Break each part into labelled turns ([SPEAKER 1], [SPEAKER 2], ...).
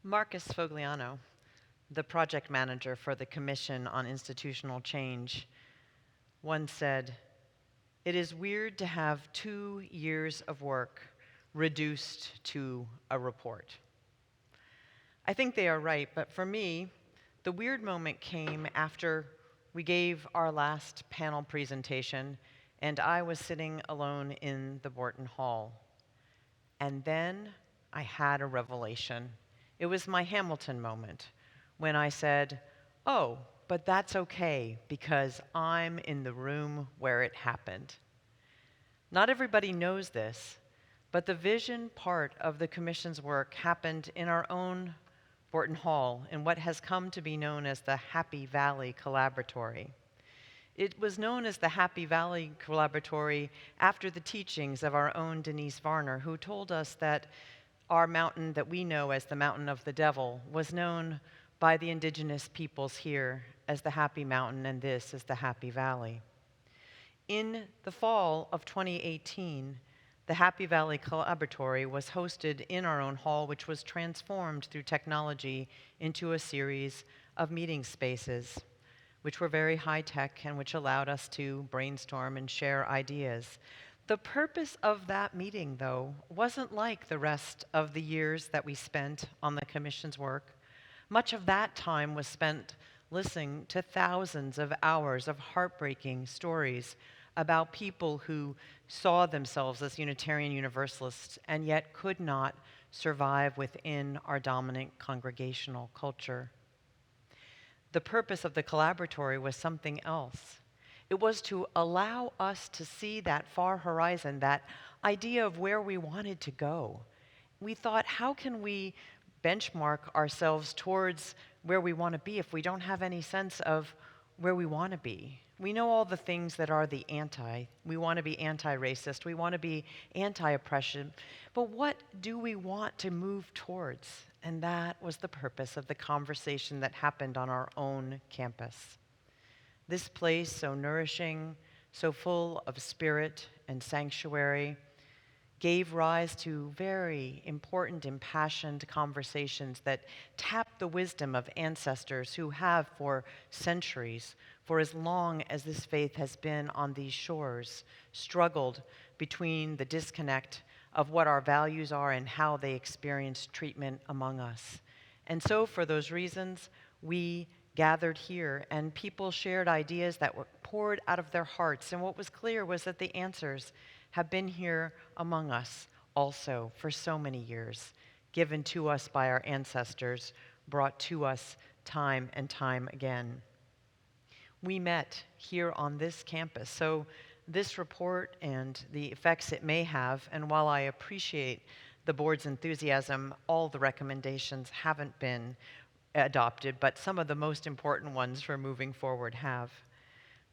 [SPEAKER 1] Marcus Fogliano, the project manager for the Commission on Institutional Change, once said, "It is weird to have 2 years of work reduced to a report." I think they are right, but for me, the weird moment came after we gave our last panel presentation and I was sitting alone in the Borton Hall. And then I had a revelation. It was my Hamilton moment when I said, "Oh, but that's okay because I'm in the room where it happened." Not everybody knows this, but the vision part of the Commission's work happened in our own Borton Hall in what has come to be known as the Happy Valley Collaboratory. It was known as the Happy Valley Collaboratory after the teachings of our own Denise Varner, who told us that our mountain that we know as the Mountain of the Devil was known by the indigenous peoples here as the Happy Mountain, and this is the Happy Valley. In the fall of 2018, the Happy Valley Collaboratory was hosted in our own hall, which was transformed through technology into a series of meeting spaces, which were very high-tech and which allowed us to brainstorm and share ideas. The purpose of that meeting, though, wasn't like the rest of the years that we spent on the Commission's work. Much of that time was spent listening to thousands of hours of heartbreaking stories about people who saw themselves as Unitarian Universalists and yet could not survive within our dominant congregational culture. The purpose of the collaboratory was something else. It was to allow us to see that far horizon, that idea of where we wanted to go. We thought, how can we benchmark ourselves towards where we want to be if we don't have any sense of where we want to be? We know all the things that are the anti. We want to be anti-racist. We want to be anti-oppression. But what do we want to move towards? And that was the purpose of the conversation that happened on our own campus. This place, so nourishing, so full of spirit and sanctuary, gave rise to very important, impassioned conversations that tapped the wisdom of ancestors who have for centuries, for as long as this faith has been on these shores, struggled between the disconnect of what our values are and how they experience treatment among us. And so for those reasons, we gathered here and people shared ideas that were poured out of their hearts. And what was clear was that the answers have been here among us also for so many years, given to us by our ancestors, brought to us time and time again. We met here on this campus. So this report and the effects it may have, and while I appreciate the board's enthusiasm, all the recommendations haven't been adopted, but some of the most important ones for moving forward have.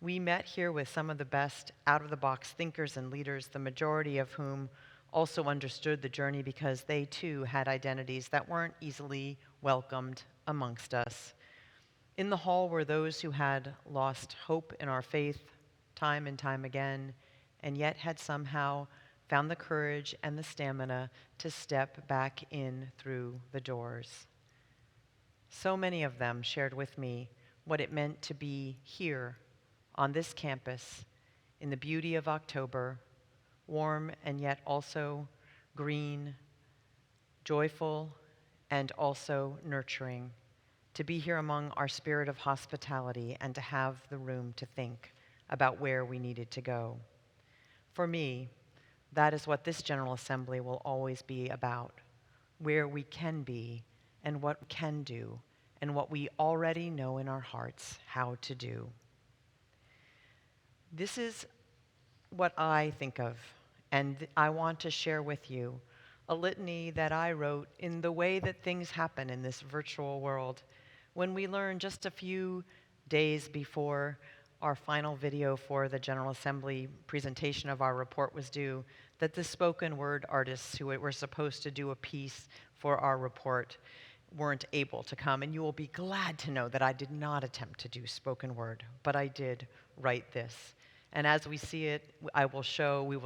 [SPEAKER 1] We met here with some of the best out-of-the-box thinkers and leaders, the majority of whom also understood the journey because they too had identities that weren't easily welcomed amongst us. In the hall were those who had lost hope in our faith time and time again, and yet had somehow found the courage and the stamina to step back in through the doors. So many of them shared with me what it meant to be here on this campus in the beauty of October, warm and yet also green, joyful and also nurturing, to be here among our spirit of hospitality and to have the room to think about where we needed to go. For me, that is what this General Assembly will always be about, where we can be and what we can do and what we already know in our hearts how to do. This is what I think of, and I want to share with you a litany that I wrote in the way that things happen in this virtual world when we learned just a few days before our final video for the General Assembly presentation of our report was due that the spoken word artists who were supposed to do a piece for our report weren't able to come. And you will be glad to know that I did not attempt to do spoken word, but I did write this. And as we see it, we will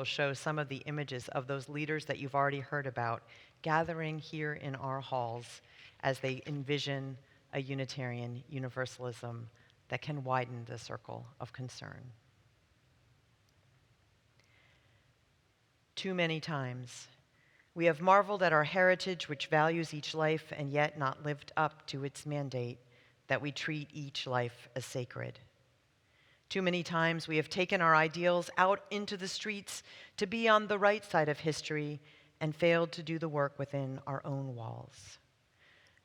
[SPEAKER 1] show some of the images of those leaders that you've already heard about gathering here in our halls as they envision a Unitarian Universalism that can widen the circle of concern. Too many times, we have marveled at our heritage, which values each life and yet not lived up to its mandate that we treat each life as sacred. Too many times we have taken our ideals out into the streets to be on the right side of history and failed to do the work within our own walls.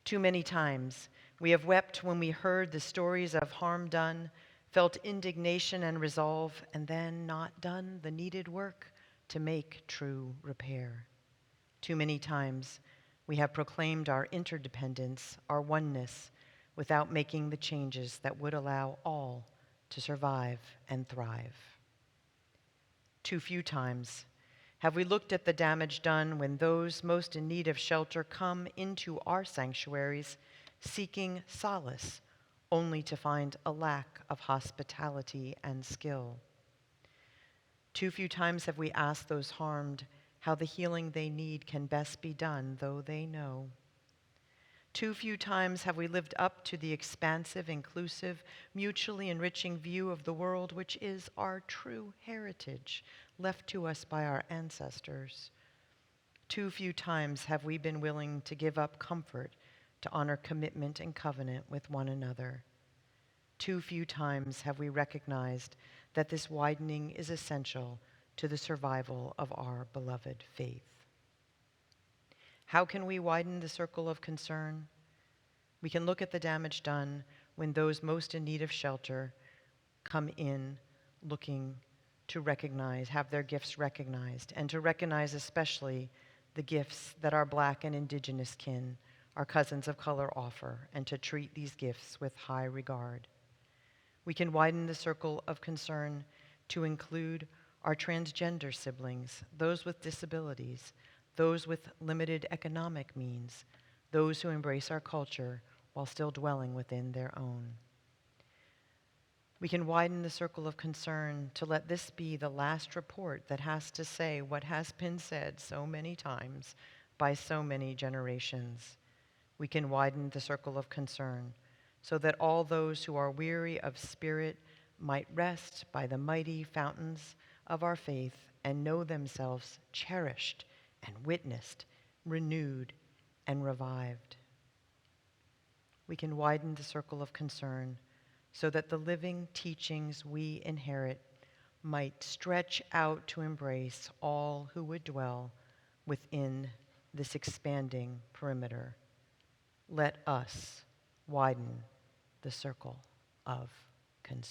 [SPEAKER 1] Too many times we have wept when we heard the stories of harm done, felt indignation and resolve, and then not done the needed work to make true repair. Too many times we have proclaimed our interdependence, our oneness, without making the changes that would allow all to survive and thrive. Too few times have we looked at the damage done when those most in need of shelter come into our sanctuaries seeking solace, only to find a lack of hospitality and skill. Too few times have we asked those harmed how the healing they need can best be done, though they know. Too few times have we lived up to the expansive, inclusive, mutually enriching view of the world which is our true heritage, left to us by our ancestors. Too few times have we been willing to give up comfort to honor commitment and covenant with one another. Too few times have we recognized that this widening is essential to the survival of our beloved faith. How can we widen the circle of concern? We can look at the damage done when those most in need of shelter come in looking to recognize, have their gifts recognized, and to recognize especially the gifts that our Black and Indigenous kin, our cousins of color, offer, and to treat these gifts with high regard. We can widen the circle of concern to include our transgender siblings, those with disabilities, those with limited economic means, those who embrace our culture while still dwelling within their own. We can widen the circle of concern to let this be the last report that has to say what has been said so many times by so many generations. We can widen the circle of concern so that all those who are weary of spirit might rest by the mighty fountains of our faith and know themselves cherished and witnessed, renewed, and revived. We can widen the circle of concern so that the living teachings we inherit might stretch out to embrace all who would dwell within this expanding perimeter. Let us widen the circle of concern.